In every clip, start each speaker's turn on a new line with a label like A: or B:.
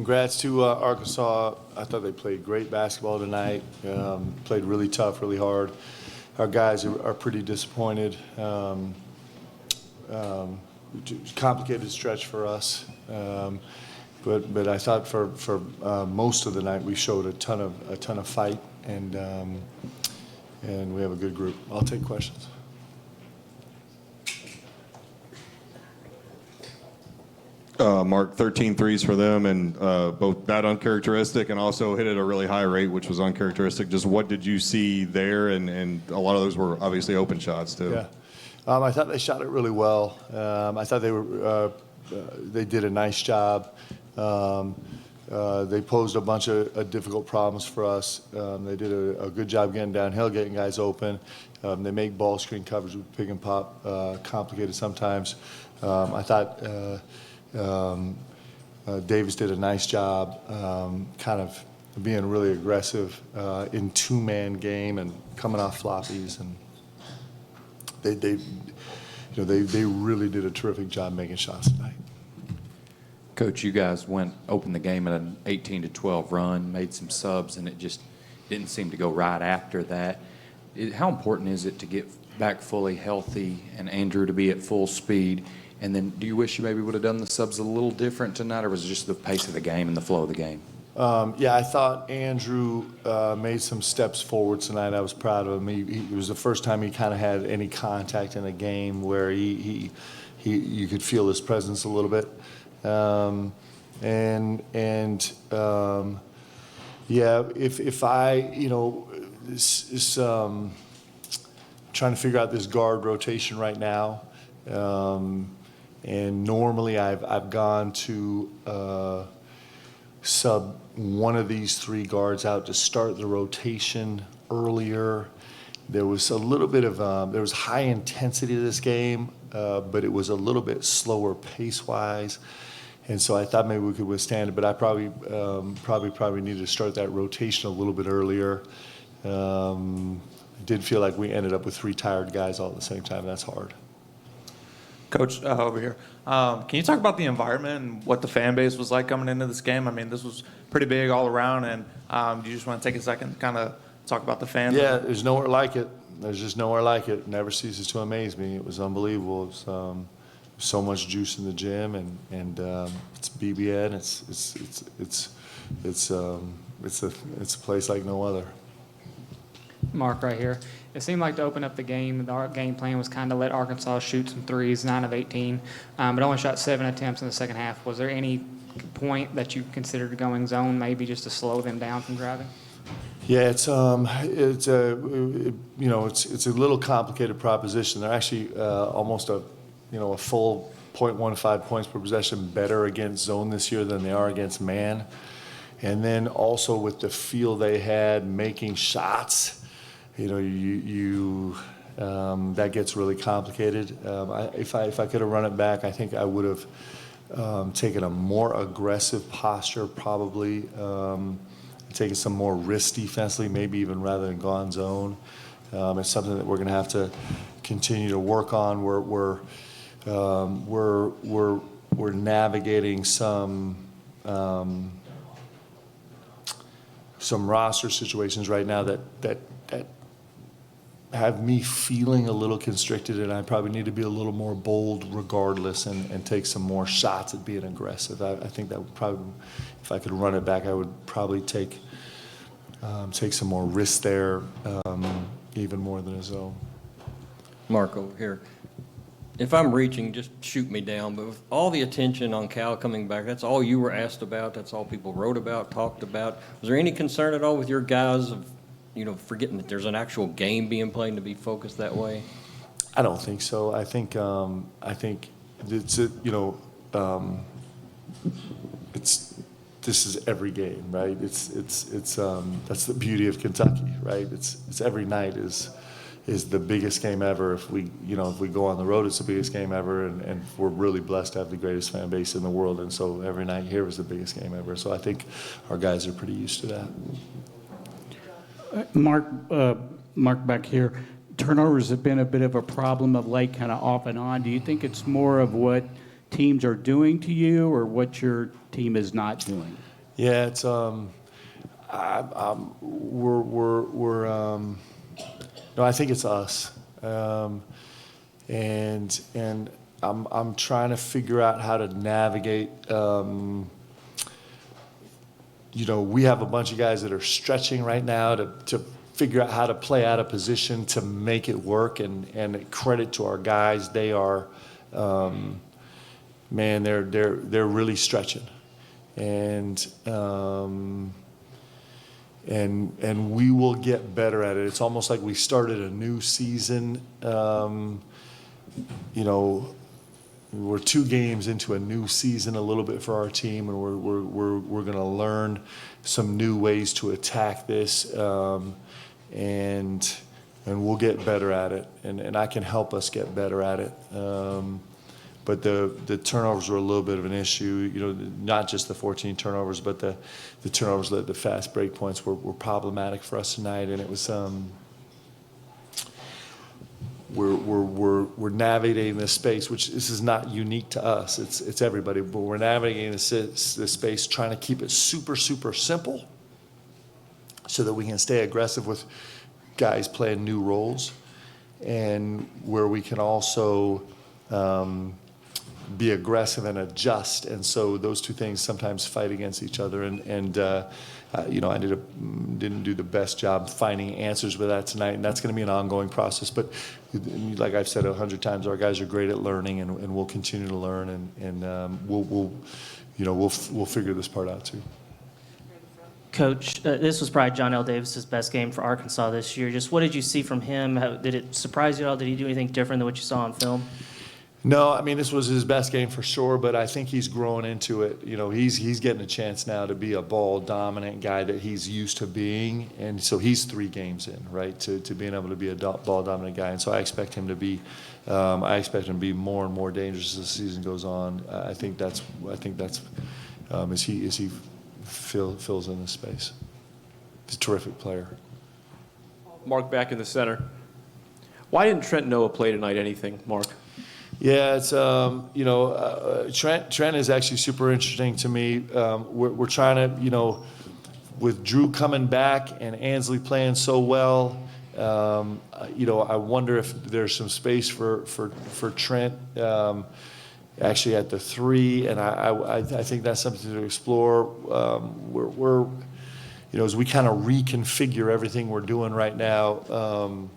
A: congrats to Arkansas. I thought they played great basketball tonight. Played really tough, really hard. Our guys are pretty disappointed. Complicated stretch for us, but I thought for most of the night we showed a ton of fight, and we have a good group. I'll take questions.
B: Mark, 13 threes for them, and both that uncharacteristic and also hit at a really high rate, which was uncharacteristic. Just what did you see there? And a lot of those were obviously open shots too.
A: Yeah, I thought they shot it really well. I thought they did a nice job. They posed a bunch of difficult problems for us. They did a good job getting downhill, getting guys open. They make ball screen coverage with pick and pop complicated sometimes. I thought Davis did a nice job kind of being really aggressive in two-man game and coming off floppies, and they really did a terrific job making shots tonight.
C: Coach, you guys opened the game at an 18-12 run, made some subs, and it just didn't seem to go right after that. How important is it to get back fully healthy and Andrew to be at full speed? And then do you wish you maybe would have done the subs a little different tonight, or was it just the pace of the game and the flow of the game?
A: Yeah, I thought Andrew made some steps forward tonight. I was proud of him. It was the first time he kind of had any contact in a game where you could feel his presence a little bit. Yeah, if I, trying to figure out this guard rotation right now. And normally I've gone to sub one of these three guards out to start the rotation earlier. There was a little bit of there was high intensity to this game, but it was a little bit slower pace-wise, and so I thought maybe we could withstand it. But I probably needed to start that rotation a little bit earlier. I did feel like we ended up with three tired guys all at the same time. That's hard.
D: Coach, over here, can you talk about the environment and what the fan base was like coming into this game? I mean, this was pretty big all around, and do you just want to take a second to kind of talk about the fans?
A: Yeah, there's nowhere like it. There's just nowhere like it. Never ceases to amaze me. It was unbelievable. It was, so much juice in the gym, and it's BBN. It's a place like no other.
E: Mark right here. It seemed like to open up the game, the game plan was kind of let Arkansas shoot some threes, 9 of 18, but only shot 7 attempts in the second half. Was there any point that you considered going zone, maybe just to slow them down from driving?
A: Yeah, it's a little complicated proposition. They're actually almost a full 0.15 points per possession better against zone this year than they are against man. And then also with the feel they had making shots, that gets really complicated. If I could have run it back, I think I would have taken a more aggressive posture, probably taken some more risk defensively, maybe even rather than gone zone. It's something that we're going to have to continue to work on. We're navigating some roster situations right now that have me feeling a little constricted, and I probably need to be a little more bold regardless and take some more shots at being aggressive. I think that would probably, if I could run it back, I would probably take some more risks there, even more than a zone.
F: Mark over here. If I'm reaching, just shoot me down. But with all the attention on Cal coming back, that's all you were asked about. That's all people wrote about, talked about. Was there any concern at all with your guys of, forgetting that there's an actual game being played and to be focused that way?
A: I don't think so. I think it's this is every game, right? It's that's the beauty of Kentucky, right? It's every night is the biggest game ever. If we go on the road, it's the biggest game ever, and we're really blessed to have the greatest fan base in the world, and so every night here is the biggest game ever. So I think our guys are pretty used to that.
G: Mark back here, turnovers have been a bit of a problem of late, kind of off and on. Do you think it's more of what teams are doing to you or what your team is not doing?
A: Yeah, it's we're no, I think it's us, and I'm trying to figure out how to navigate. We have a bunch of guys that are stretching right now to figure out how to play out of position to make it work, and credit to our guys, they are, man, they're really stretching, and we will get better at it. It's almost like we started a new season. We're 2 games into a new season a little bit for our team, and we're going to learn some new ways to attack this, and we'll get better at it, and I can help us get better at it. But the turnovers were a little bit of an issue, not just the 14 turnovers, but the turnovers, the fast break points were problematic for us tonight, and it was we're navigating this space, which this is not unique to us. It's everybody, but we're navigating this space, trying to keep it super simple, so that we can stay aggressive with guys playing new roles, and where we can also be aggressive and adjust. And so those 2 things sometimes fight against each other. I didn't do the best job finding answers with that tonight, and that's going to be an ongoing process. But like I've said 100 times, our guys are great at learning, and we'll continue to learn, and we'll figure this part out too.
H: Coach, this was probably John L. Davis's best game for Arkansas this year. Just what did you see from him? Did it surprise you at all? Did he do anything different than what you saw on film?
A: No, I mean, this was his best game for sure, but I think he's growing into it. He's getting a chance now to be a ball-dominant guy that he's used to being, and so he's 3 games in, right, to being able to be a ball-dominant guy. And so I expect him to be more and more dangerous as the season goes on. I think that's as he fills in the space. He's a terrific player.
I: Mark back in the center. Why didn't Trent Noah play tonight? Anything, Mark?
A: Yeah, it's Trent is actually super interesting to me. We're trying to, with Drew coming back and Ansley playing so well, I wonder if there's some space for Trent actually at the 3, and I think that's something to explore. We're as we kind of reconfigure everything we're doing right now.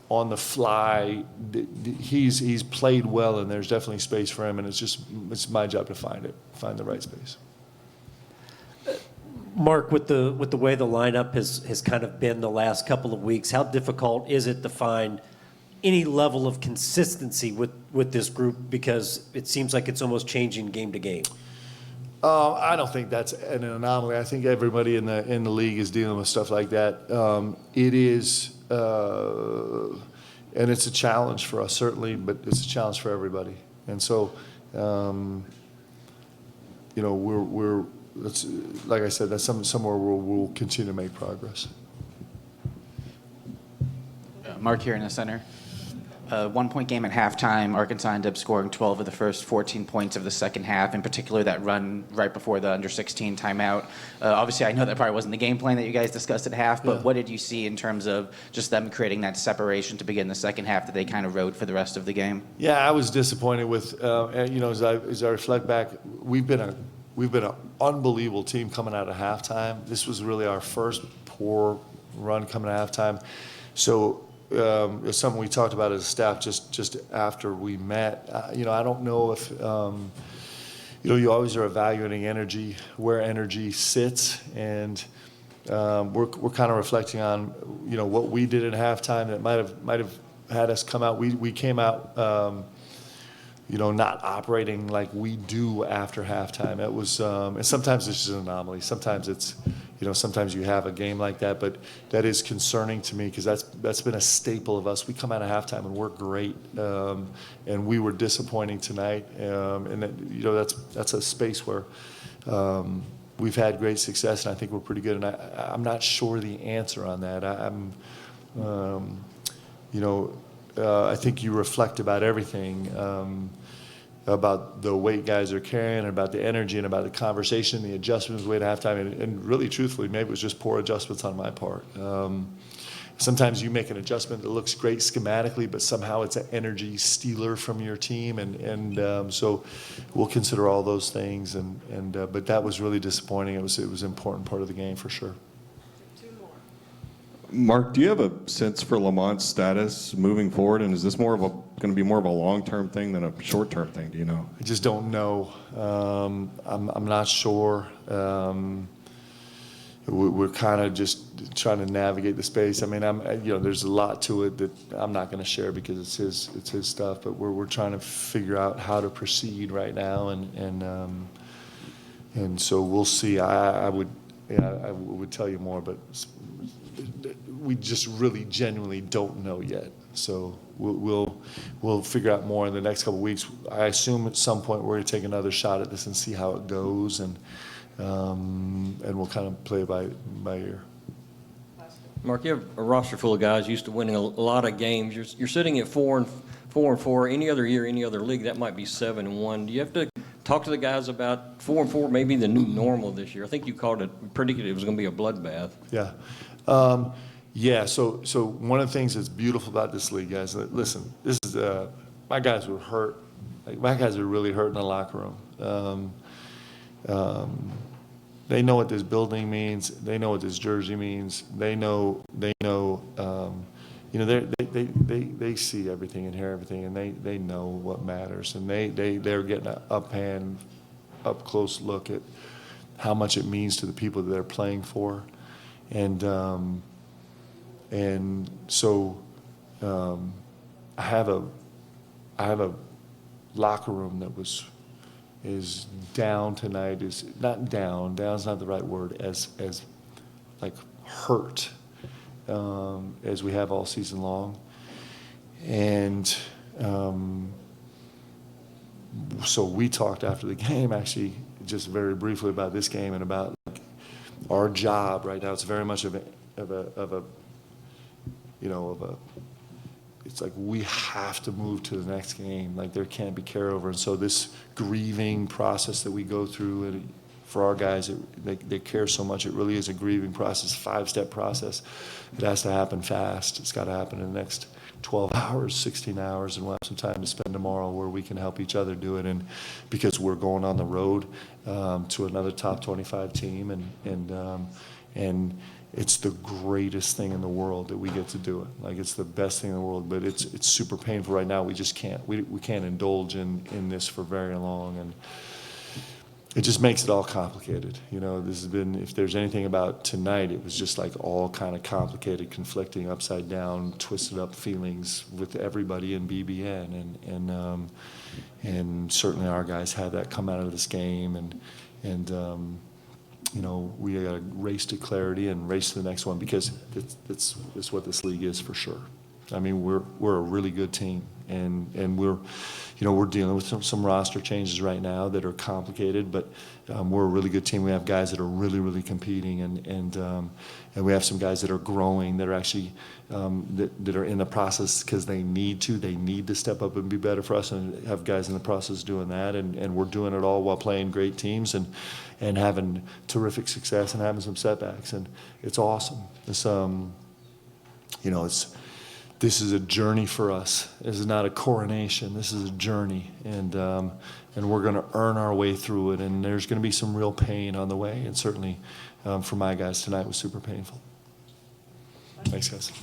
A: On the fly, he's played well, and there's definitely space for him, and it's my job to find the right space.
J: Mark, with the way the lineup has kind of been the last couple of weeks, how difficult is it to find any level of consistency with this group, because it seems like it's almost changing game to game?
A: I don't think that's an anomaly. I think everybody in the league is dealing with stuff like that. It is. And it's a challenge for us, certainly, but it's a challenge for everybody. And so, that's, like I said, that's somewhere we'll continue to make progress.
K: Mark here in the center. 1-point game at halftime. Arkansas ended up scoring 12 of the first 14 points of the second half, in particular that run right before the under-16 timeout. Obviously, I know that probably wasn't the game plan that you guys discussed at half, but what did you see in terms of just them creating that separation to begin the second half that they kind of rode for the rest of the game?
A: Yeah, I was disappointed with, as I reflect back, we've been an unbelievable team coming out of halftime. This was really our first poor run coming out of halftime. So, it's something we talked about as a staff just after we met. I don't know if, you always are evaluating energy, where energy sits, and we're kind of reflecting on, what we did at halftime that might have had us come out. We came out, not operating like we do after halftime. It was, and sometimes it's just an anomaly. Sometimes it's, sometimes you have a game like that, but that is concerning to me, because that's been a staple of us. We come out of halftime and we're great, and we were disappointing tonight, and that's a space where we've had great success, and I think we're pretty good. And I'm not sure the answer on that. I think you reflect about everything. about the weight guys are carrying, and about the energy, and about the conversation, the adjustments we had at halftime, and really truthfully, maybe it was just poor adjustments on my part. Sometimes you make an adjustment that looks great schematically, but somehow it's an energy stealer from your team, and so we'll consider all those things. But that was really disappointing. It was an important part of the game for sure.
B: Mark, do you have a sense for Lamont's status moving forward, and is this going to be more of a long-term thing than a short-term thing? Do you know?
A: I just don't know. I'm not sure. We're kind of just trying to navigate the space. I mean, there's a lot to it that I'm not going to share because it's his stuff. But we're trying to figure out how to proceed right now, and so we'll see. I would tell you more, but we just really genuinely don't know yet. So we'll figure out more in the next couple of weeks. I assume at some point we're going to take another shot at this and see how it goes, and we'll kind of play by ear.
F: Mark, you have a roster full of guys used to winning a lot of games. You're sitting at 4-4. Any other year, any other league, that might be 7-1. Do you have to talk to the guys about 4-4, maybe the new normal this year? I think you predicted it was going to be a bloodbath.
A: Yeah. Yeah, so one of the things that's beautiful about this league, guys, listen, this is, my guys were hurt. Like, my guys are really hurt in the locker room. They know what this building means. They know what this jersey means. They know, they see everything and hear everything, and they know what matters. And they're getting an up close look at how much it means to the people that they're playing for. And so I have a locker room that is down tonight. Is not down. Down's not the right word. As like hurt as we have all season long. And so we talked after the game, actually, just very briefly about this game and about like, our job right now. It's very much of a it's like we have to move to the next game. Like there can't be carryover. And so this grieving process that we go through, and for our guys, they care so much. It really is a grieving process, 5-step process. It has to happen fast. It's got to happen in the next 12 hours, 16 hours, and we'll have some time to spend tomorrow where we can help each other do it. And because we're going on the road to another top 25 team, and it's the greatest thing in the world that we get to do it. Like it's the best thing in the world, but it's super painful right now. We just can't. We can't indulge in this for very long, and it just makes it all complicated. This has been, if there's anything about tonight, it was just like all kind of complicated, conflicting, upside down, twisted up feelings with everybody in BBN, and certainly our guys had that come out of this game, and we got to race to clarity and race to the next one, because it's what this league is for sure. I mean, we're a really good team, and we're dealing with some roster changes right now that are complicated, but we're a really good team. We have guys that are really, really competing, and we have some guys that are growing, that are actually that are in the process because they need to step up and be better for us, and have guys in the process doing that, and we're doing it all while playing great teams and having terrific success and having some setbacks, and it's awesome. This is a journey for us. This is not a coronation. This is a journey, and we're going to earn our way through it. And there's going to be some real pain on the way. And certainly, for my guys tonight, was super painful. Thanks, guys.